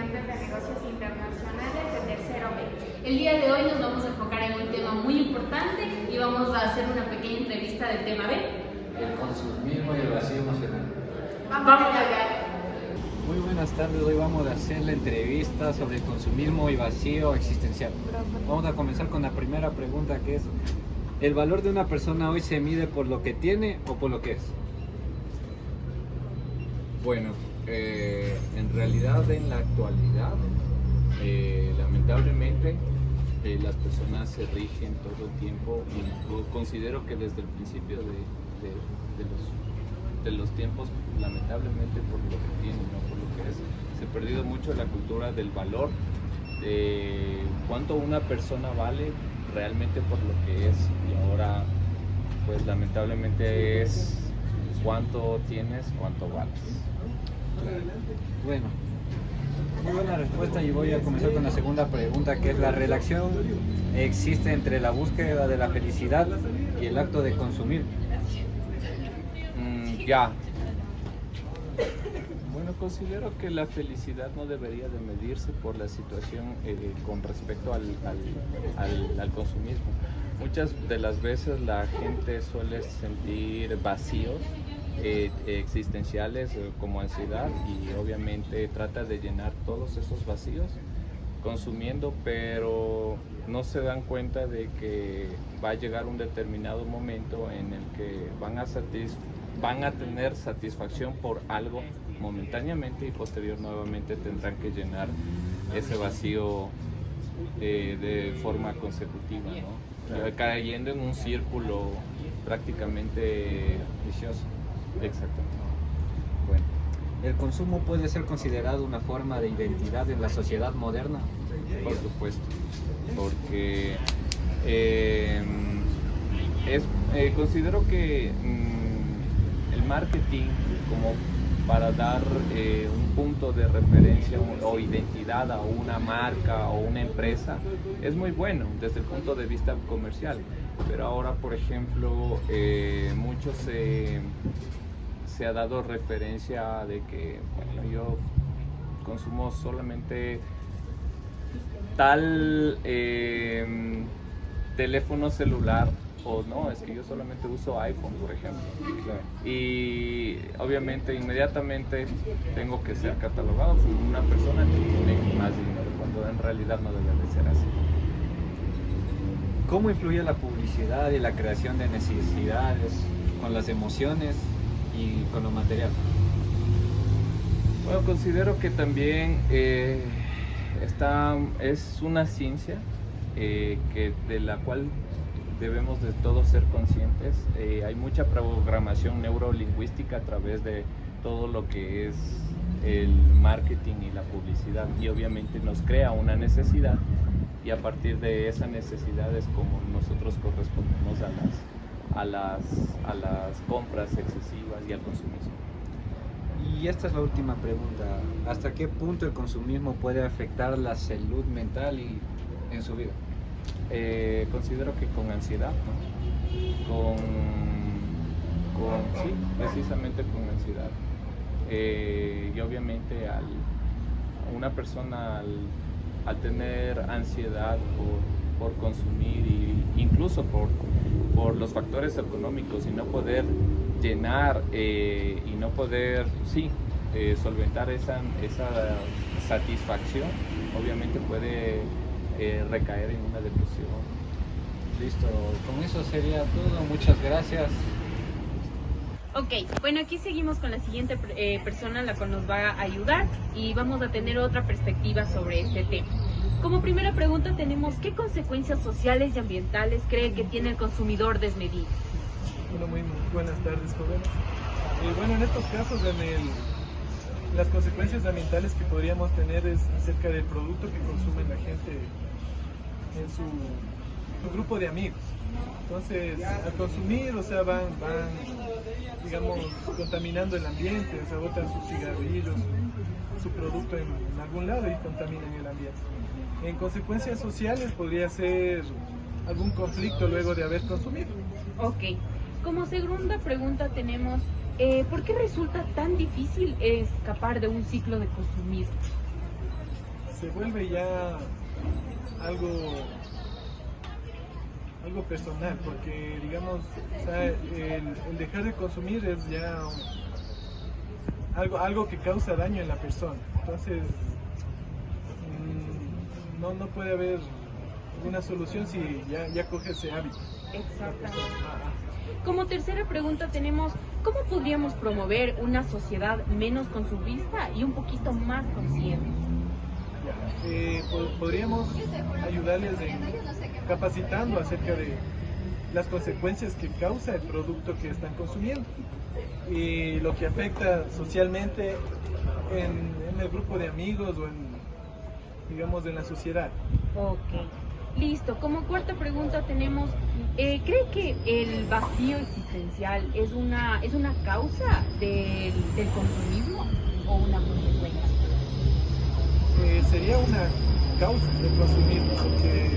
estudiantes de negocios internacionales de tercero B. El día de hoy nos vamos a enfocar en un tema muy importante y vamos a hacer una pequeña entrevista del tema B. El consumismo y el vacío emocional. Vamos allá. Muy buenas tardes, hoy vamos a hacer la entrevista sobre el consumismo y vacío existencial. Vamos a comenzar con la primera pregunta, que es: ¿el valor de una persona hoy se mide por lo que tiene o por lo que es? Bueno, en realidad en la actualidad, lamentablemente, las personas se rigen todo el tiempo, y yo considero que desde el principio de los tiempos, lamentablemente, por lo que tienen, no por lo que es. Se ha perdido mucho la cultura del valor, de cuánto una persona vale realmente por lo que es, y ahora pues lamentablemente es cuánto tienes, cuánto vales. Bueno, muy buena respuesta, y voy a comenzar con la segunda pregunta, que es: ¿la relación existe entre la búsqueda de la felicidad y el acto de consumir? Ya. Bueno, considero que la felicidad no debería de medirse por la situación con respecto al consumismo. Muchas de las veces la gente suele sentir vacíos existenciales como ansiedad, y obviamente trata de llenar todos esos vacíos consumiendo, pero no se dan cuenta de que va a llegar un determinado momento en el que van a tener satisfacción por algo momentáneamente, y posterior nuevamente tendrán que llenar ese vacío de forma consecutiva, ¿no? Claro. Cayendo en un círculo prácticamente vicioso. Exactamente. Bueno, ¿el consumo puede ser considerado una forma de identidad en la sociedad moderna? Por supuesto, porque considero que el marketing, como para dar un punto de referencia o identidad a una marca o una empresa, es muy bueno desde el punto de vista comercial, pero ahora, por ejemplo, mucho se ha dado referencia de que, bueno, yo consumo solamente tal teléfono celular, o no, es que yo solamente uso iPhone, por ejemplo. Claro. Y obviamente inmediatamente tengo que ser catalogado como una persona que tiene más dinero, cuando en realidad no debe de ser así. ¿Cómo influye la publicidad y la creación de necesidades con las emociones y con lo material? Bueno, considero que también es una ciencia de la cual debemos de todos ser conscientes. Hay mucha programación neurolingüística a través de todo lo que es el marketing y la publicidad, y obviamente nos crea una necesidad, y a partir de esa necesidad es como nosotros correspondemos a las compras excesivas y al consumismo. Y esta es la última pregunta: ¿hasta qué punto el consumismo puede afectar la salud mental y en su vida? Considero que con ansiedad, ¿no? Sí, precisamente con ansiedad. Y obviamente una persona al tener ansiedad por consumir, y incluso por los factores económicos, y no poder llenar y no poder solventar esa satisfacción, obviamente puede recaer en una depresión. Listo, con eso sería todo. Muchas gracias. Ok, bueno, aquí seguimos con la siguiente persona, la cual nos va a ayudar, y vamos a tener otra perspectiva sobre este tema. Como primera pregunta tenemos: ¿qué consecuencias sociales y ambientales cree que tiene el consumidor desmedido? Bueno, muy buenas tardes, jóvenes. Bueno, en estos casos, las consecuencias ambientales que podríamos tener es acerca del producto que consume la gente en su grupo de amigos. Entonces, al consumir, o sea, van digamos, contaminando el ambiente, o sea, botan sus cigarrillos, su producto en algún lado y contaminan el ambiente. En consecuencias sociales podría ser algún conflicto luego de haber consumido. Ok, como segunda pregunta tenemos: ¿por qué resulta tan difícil escapar de un ciclo de consumismo? se vuelve ya algo personal, porque digamos, o sea, el dejar de consumir es ya algo que causa daño en la persona. Entonces, no puede haber una solución si ya coge ese hábito. Exactamente. Como tercera pregunta tenemos, ¿cómo podríamos promover una sociedad menos consumista y un poquito más consciente? Podríamos ayudarles capacitando acerca de las consecuencias que causa el producto que están consumiendo y lo que afecta socialmente en el grupo de amigos o digamos, en la sociedad. Ok, listo. Como cuarta pregunta tenemos, ¿cree que el vacío existencial es una causa del consumismo o una consecuencia? Sería una causa del consumismo, porque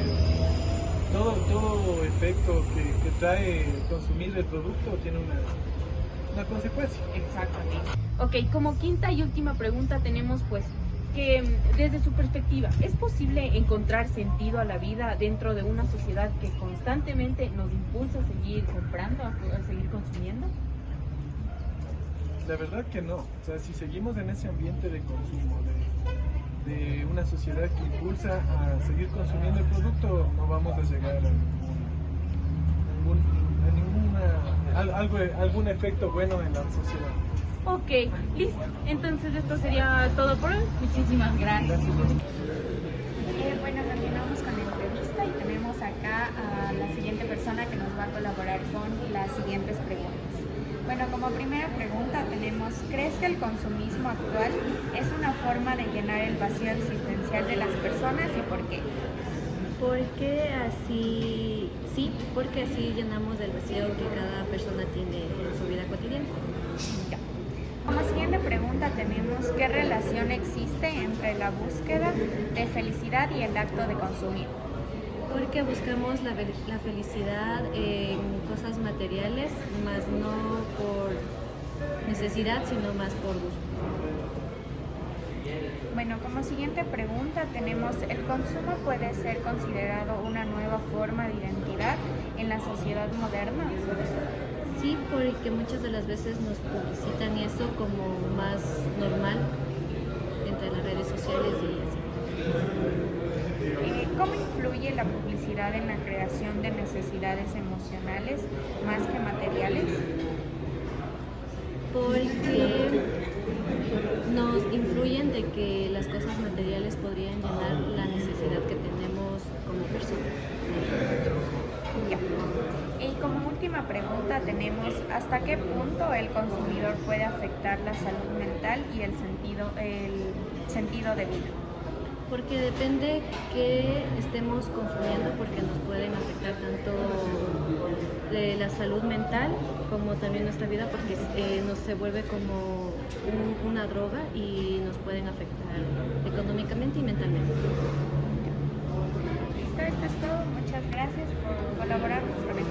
todo efecto que trae consumir el producto tiene una consecuencia. Exactamente. Ok, como quinta y última pregunta tenemos pues que desde su perspectiva, ¿es posible encontrar sentido a la vida dentro de una sociedad que constantemente nos impulsa a seguir comprando, a seguir consumiendo? La verdad que no. O sea, si seguimos en ese ambiente de consumo, de una sociedad que impulsa a seguir consumiendo el producto, no vamos a llegar a algún efecto bueno en la sociedad. Ok, listo. Entonces esto sería todo por hoy. Muchísimas gracias. Bueno, continuamos con la entrevista y tenemos acá a la siguiente persona que nos va a colaborar con las siguientes preguntas. Bueno, como primera pregunta tenemos, ¿crees que el consumismo actual es una forma de llenar el vacío existencial de las personas y por qué? Porque así llenamos el vacío que cada persona tiene en su vida cotidiana. Ya. Como siguiente pregunta tenemos, ¿qué relación existe entre la búsqueda de felicidad y el acto de consumir? Porque buscamos la felicidad en cosas materiales, más no por necesidad, sino más por gusto. Bueno, como siguiente pregunta tenemos, ¿el consumo puede ser considerado una nueva forma de identidad en la sociedad moderna? Sí, porque muchas de las veces nos publicitan eso como más normal entre las redes sociales y así. ¿Cómo influye la publicidad en la creación de necesidades emocionales más que materiales? Porque nos influyen de que las cosas materiales podrían llenar la necesidad que tenemos como personas. Ya. Y como última pregunta tenemos, ¿hasta qué punto el consumidor puede afectar la salud mental y el sentido de vida? Porque depende que estemos consumiendo, porque nos pueden afectar tanto de la salud mental como también nuestra vida, porque nos se vuelve como una droga y nos pueden afectar económicamente y mentalmente. Listo, esto es todo. Muchas gracias por colaborarnos con el